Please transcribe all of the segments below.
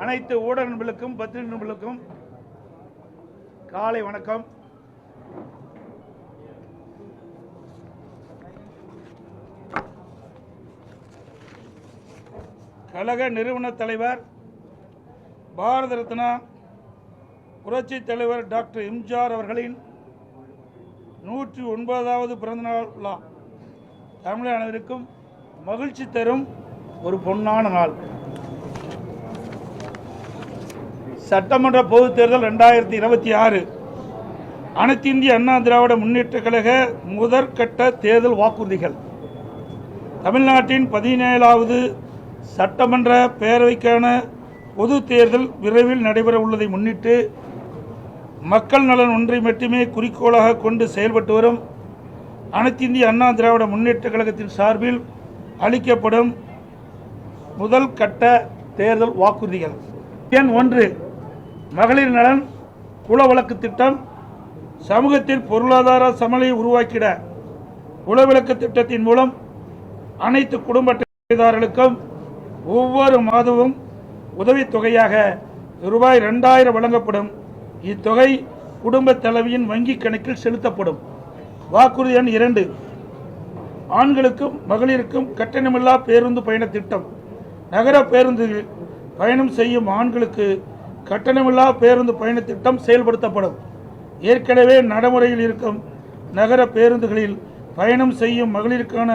அனைத்து ஊடக நண்பர்களுக்கும் பத்திரிகை நண்பர்களுக்கும் காலை வணக்கம். கழக நிறுவன தலைவர் பாரத ரத்னா புரட்சி தலைவர் டாக்டர் எம்ஜிஆர் அவர்களின் 109வது பிறந்தநாள் விழா தமிழக அனைவருக்கும் மகிழ்ச்சி தரும் ஒரு பொன்னான நாள். சட்டமன்ற பொதுத் தேர்தல் 2026 அனைத்து இந்திய அண்ணா திராவிட முன்னேற்ற கழக முதற்கட்ட தேர்தல் வாக்குறுதிகள். தமிழ்நாட்டின் 17வது சட்டமன்ற பேரவைக்கான பொது தேர்தல் விரைவில் நடைபெற உள்ளதை முன்னிட்டு மக்கள் நலன் ஒன்றை மட்டுமே குறிக்கோளாக கொண்டு செயல்பட்டு வரும் அனைத்து இந்திய அண்ணா திராவிட முன்னேற்ற கழகத்தின் சார்பில் அளிக்கப்படும் முதல் கட்ட தேர்தல் வாக்குறுதிகள். எண் 1, மகளிர் நலன் குல வழக்கு திட்டம். சமூகத்தில் பொருளாதார சமநிலையை உருவாக்கிட குலவிளக்கு திட்டத்தின் மூலம் அனைத்து குடும்ப அட்டைதாரர்களுக்கும் ஒவ்வொரு மாதமும் உதவித்தொகையாக ரூபாய் 2000 வழங்கப்படும். இத்தொகை குடும்ப தலைவியின் வங்கி கணக்கில் செலுத்தப்படும். வாக்குறுதி எண் 2, ஆண்களுக்கும் மகளிருக்கும் கட்டணமில்லா பேருந்து பயண திட்டம். நகர பேருந்தில் பயணம் செய்யும் ஆண்களுக்கு கட்டணமில்லா பேருந்து பயண திட்டம் செயல்படுத்தப்படும். ஏற்கனவே நடைமுறையில் இருக்கும் நகர பேருந்துகளில் பயணம் செய்யும் மகளிருக்கான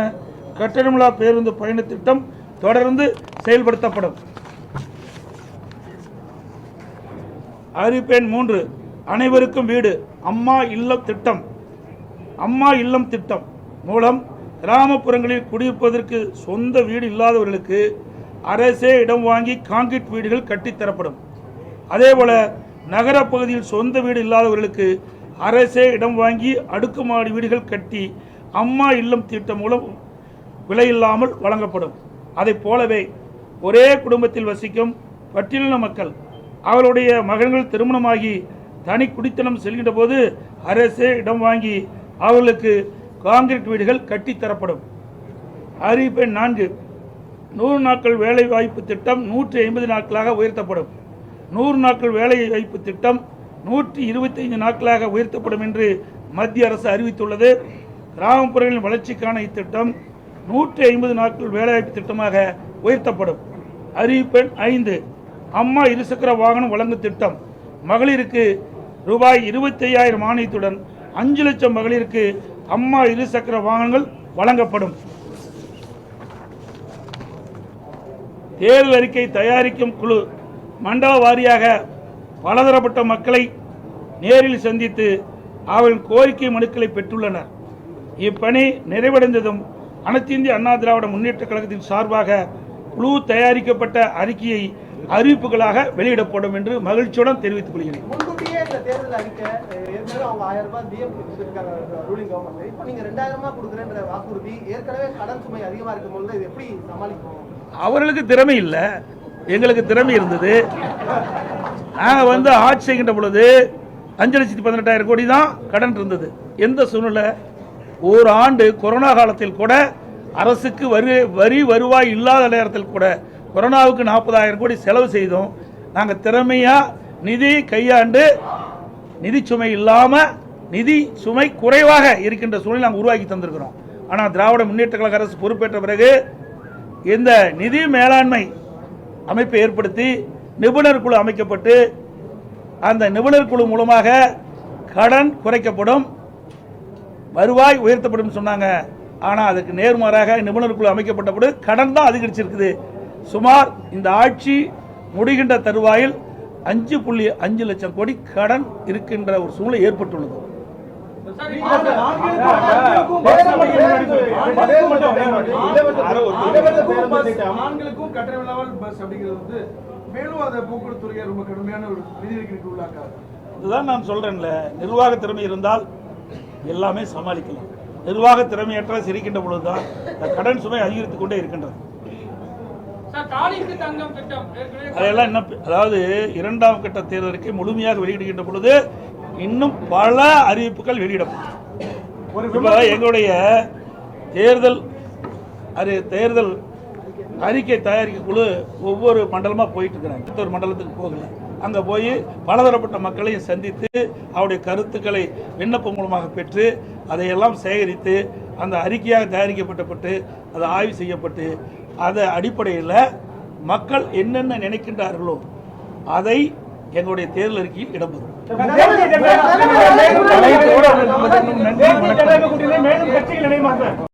கட்டணமில்லா பேருந்து பயண திட்டம் தொடர்ந்து செயல்படுத்தப்படும். அறிவிப்பெண் 3, அனைவருக்கும் வீடு. அம்மா இல்லம் திட்டம். அம்மா இல்லம் திட்டம் மூலம் கிராமப்புறங்களில் குடியிருப்பதற்கு சொந்த வீடு இல்லாதவர்களுக்கு அரசே இடம் வாங்கி கான்கிரீட் வீடுகள் கட்டித்தரப்படும். அதேபோல நகர பகுதியில் சொந்த வீடு இல்லாதவர்களுக்கு அரசே இடம் வாங்கி அடுக்குமாடி வீடுகள் கட்டி அம்மா இல்லம் திட்டம் மூலம் விலையில்லாமல் வழங்கப்படும். அதை போலவே ஒரே குடும்பத்தில் வசிக்கும் பட்டியலின மக்கள் அவருடைய மகன்கள் திருமணமாகி தனி குடித்தனம் செல்கின்ற போது அரசே இடம் வாங்கி அவர்களுக்கு கான்கிரீட் வீடுகள் கட்டித்தரப்படும். அறிவிப்பெண் 4, 100 நாட்கள் வேலை வாய்ப்பு திட்டம் 150 நாட்களாக உயர்த்தப்படும். 100 நாட்கள் வேலை வாய்ப்பு திட்டம் 125 நாட்களாக உயர்த்தப்படும் என்று மத்திய அரசு அறிவித்துள்ளது. கிராமப்புறங்களின் வளர்ச்சிக்கான இத்திட்டம் 150 நாட்கள் வேலைவாய்ப்பு திட்டமாக உயர்த்தப்படும். அறிவிப்பெண் 5, அம்மா இருசக்கர வாகனம் வழங்கும் திட்டம். மகளிருக்கு ரூபாய் 25,000 மானியத்துடன் 5 லட்சம் மகளிருக்கு அம்மா இருசக்கர வாகனங்கள் வழங்கப்படும். தேர்தல் அறிக்கை தயாரிக்கும் குழு மண்டல வாரியாக பலதரப்பட்ட மக்களை நேரில் சந்தித்து அவர்களின் கோரிக்கை மனுக்களை பெற்றுள்ளனர். இப்பணி நிறைவடைந்ததும் அனைத்து இந்திய அண்ணா திராவிட முன்னேற்ற கழகத்தின் சார்பாக குழு தயாரிக்கப்பட்ட அறிக்கையை அறிவிப்புகளாக வெளியிடப்படும் என்று மகிழ்ச்சியுடன் தெரிவித்துக் கொள்கிறேன். அவர்களுக்கு திறமை இல்லை, எங்களுக்கு திறமை இருந்தது. நாங்கள் ஆட்சி செய்கின்ற பொழுது 5,18,000 கோடி தான் கடன் இருந்தது. எந்த சூழ்நிலை? ஒரு ஆண்டு கொரோனா காலத்தில் கூட அரசுக்கு வரி வருவாய் இல்லாத நேரத்தில் கூட கொரோனாவுக்கு 40,000 கோடி செலவு செய்தோம். நாங்கள் திறமையாக நிதி கையாண்டு நிதி சுமை இல்லாமல் நிதி சுமை குறைவாக இருக்கின்ற சூழ்நிலை நாங்கள் உருவாக்கி தந்திருக்கிறோம். ஆனால் திராவிட முன்னேற்ற கழக அரசு பொறுப்பேற்ற பிறகு இந்த நிதி மேலாண்மை அமைப்பை ஏற்படுத்தி நிபுணர் குழு அமைக்கப்பட்டு அந்த நிபுணர் குழு மூலமாக கடன் குறைக்கப்படும், வருவாய் உயர்த்தப்படும் சொன்னாங்க. ஆனால் அதுக்கு நேர்மாறாக நிபுணர் குழு அமைக்கப்பட்டபோது கடன் தான் அதிகரிச்சிருக்குது. சுமார் இந்த ஆட்சி முடிகின்ற தருவாயில் 5.5 லட்சம் கோடி கடன் இருக்கின்ற ஒரு சூழ்நிலை ஏற்பட்டுள்ளது. இதுதான் நான் சொல்றேன்ல, நிர்வாக திறமை இருந்தால் எல்லாமே சமாளிக்கலாம். நிர்வாக திறமையற்ற சிரிக்கின்ற பொழுதுதான் கடன் சுமை அதிகரித்துக் கொண்டே இருக்கின்றது. அதெல்லாம் இன்னும், அதாவது 2ஆம் கட்ட தேர்தலுக்கு முழுமையாக வெளியிடுகின்ற பொழுது இன்னும் பல அறிவிப்புகள் வெளியிடப்படும். எங்களுடைய தேர்தல் அறிக்கை தயாரிக்க குழு ஒவ்வொரு மண்டலமாக போயிட்டு இருக்கிறாங்க. ஒரு மண்டலத்துக்கு போகல, அங்கே போய் பலதரப்பட்ட மக்களையும் சந்தித்து அவருடைய கருத்துக்களை விண்ணப்பம் மூலமாக பெற்று அதையெல்லாம் சேகரித்து அந்த அறிக்கையாக தயாரிக்கப்பட்டு அது ஆய்வு செய்யப்பட்டு அதை அடிப்படையில் மக்கள் என்னென்ன நினைக்கின்றார்களோ அதை எங்களுடைய தேர்தல் அறிக்கையில் இடம்பெறும்.